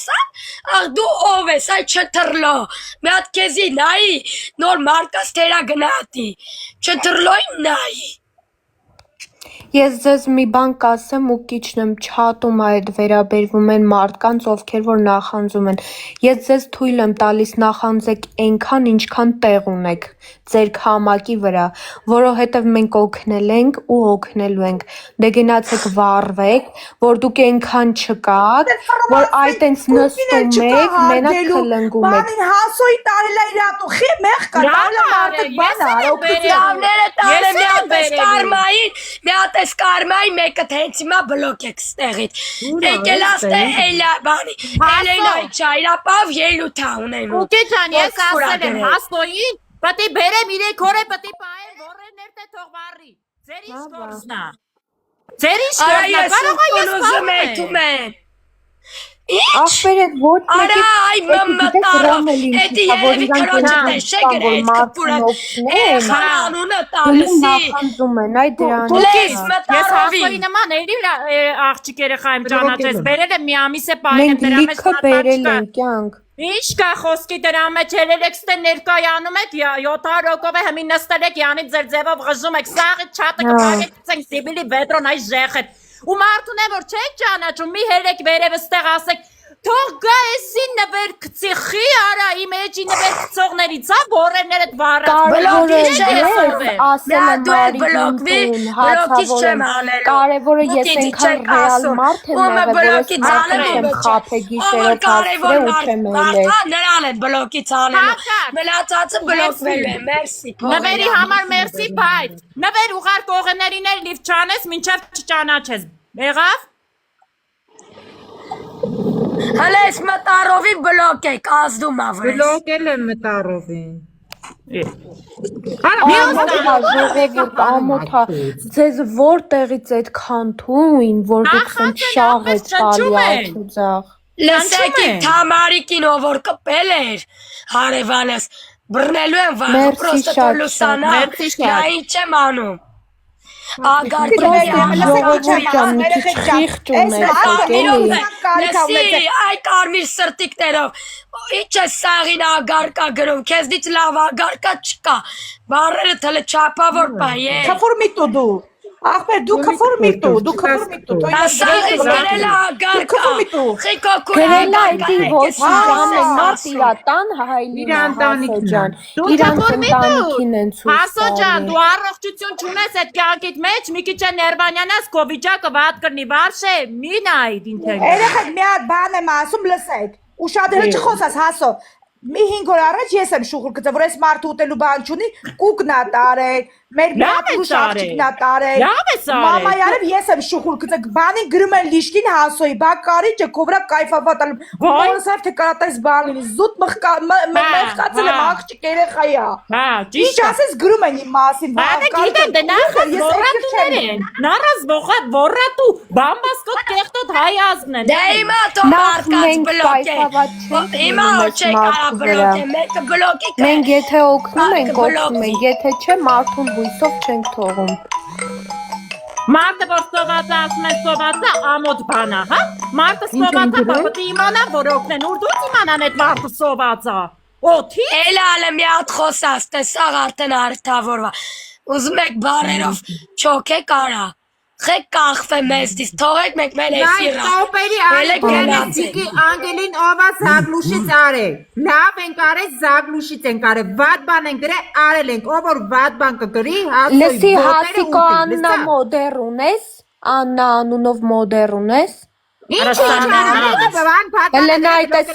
ասան, աղ դու ով ես, այ չթռլո, մի հատ քեզի նայի, նոր մարկաս թերա գնահատի, չթռլոին նայի։ Ես ձեզ մի բան կասեմ ու կիչնեմ չաթում այդ վերաբերվում են մարդկանց, ովքեր որ նախանձում են։ Ես ձեզ թույլ եմ տալիս նախանձեք այնքան, ինչքան տեղ ունեք ձեր քամակի վրա, որովհետև մենք օգնել ենք ու օգնելու ենք։ Դե գնացեք վառվեք, որ դուք այնքան չկաք, որ այտենց նստում եք, մենակ խլնգում եք։ Բանին հասոյի տարելա իրատու, խի մեղ կա, տարելա մարդըք բան արա, Լավները տանը մի հատ կարմային, մի հատ էս կարմայի մեկը թե հենց հիմա բլոկ եք ստեղից։ Եկել աստե էլա բանի, էլենայի չայրապավ ելութա ունեն։ Ուկի ջան, ես ասել եմ հասոյին, պտի բերեմ իրեք հորե պտի պահեմ, որերներ թե թող վառի։ Ձեր ինչ գործնա։ Ձեր ինչ գործնա, կարող է ես պահում Ախպերեք ոչ Արա այ մմտարով, էդի երևի քրոջը տեսե գրետ կպուրան, խանանունը տալսի, նախանձում են, այ դրանից լես Ես մտարովի, հասոյի նման էլի աղջիկ երեխայեմ ճանաչես, բերել եմ մի ամիս է պահել եմ մենք դրա մեջ լիքը բերել ենք կյանք Ինչ կա խոսքի դրա մեջ ելել եք ստե ներկայանում եք 7 ռոկով է հմի նստել եք յանից ձեր ձևով ղժում եք սաղի չատը կպագեք ցենք սիբիլի վետրոն այ ժեխետ ու մարդուն է որ չեք ճանաչում մի հերեք վերևը ստեղ ասեք Թող գա էսի նվեր կծիխի արա իմ էջի նվեր կծողներից բորերները կարևորը ես այնքան ռեալ մարդ եմ եղել խափե գիշերով հասրե ու չեմ ելել նրան է բլոկից անելու մնացածը բլոկվելու է մերսի նվերի համար մերսի բայց նվեր ուղար կողեներին էլ լիվ չանես մինչև չճանաչես եղավ Հələ ես մտարովի բլոկ եք ազդում ավրես Բլոկել եմ մտարովին Ժողովուրդ ամոթա ձեզ որտեղից այդքան թույն որ դուք սենց շաղ եք տալի աջուձախ Լսեք իմ Թամարիկին ով որ կպել էր հարևանս բռնելու եմ վաղը պրոստը լուսանա նա ինչ եմ անում Այ կարմիր սրտիկներով Ինչ է սաղին ագարկա գրում Քեզնից լավ ագարկա չկա Բարերը թլը չապավոր պայ Քֆուր միտու դու Ախպեր դու քֆուր միտու Սաղից գրել է ագարկա Խիկո Գրել է այդի ոչ իրան են մարդ իրատան հայլին հասոջան Իրան ընտանիքին են ցույց Հասոջան դու առողջություն չունես այդ կյանքիդ մեջ մի քիչ է ներվանյանաս քո վիճակը վատ կրնի վարշե մի նայդ ինտերնետ Երեխեք մի հատ բան եմ ասում լսեք Ուշադրել չխոսած հասո Մի 5 օր առաջ ես եմ շուխուր գծել, որ այս մարդը ուտելու բան չունի, կուկնա տարել, մեր բատուշ աղջիկնա տարել, մամայարև ես եմ շուխուր գծել, բանին գրում են լիշկին հասոյի, բա կարիճը կովրա կայֆավատալ, բոլսավ թե կարատայս բան լինի, զուտ մեղկացել եմ աղջիկ երեխայա, ինչ ասես գրում են իմ մասին, նարազ վորատու, բամբասկոտ կեղտոտ հայ ազգն են, դե իմա թո մարդկած բլոկ է, իմա ոչեք արա Մենք եթե օգնում ենք, օգնում ենք, եթե չէ մարդուն հույսով չենք թողում Մարդը որ սոված է ասում են սովածը ամոթ բան է, հա? Մարդը սոված է, պապտի իմանան, որ օգնեն, ուրդուց իմանան այդ մարդը սոված է Օթի? Էլ ալը մի հատ խոսած, տեսաղ արդեն արդավորվա Ուզում եք բարերով չոքեք արա Խեք կախվե մեզդից, թողեք մենք մեր էսիրա Կապերի անգելի անգելին ովա զագլուշից արել Լավ ենք արել զագլուշից ենք արել Վատ բան ենք գրել արել ենք Ով որ վատ բան կգրի Լսի հասիկո Աննա մոդեր ունես Աննա անունով մոդեր ունես Ինչ Հելենա այտես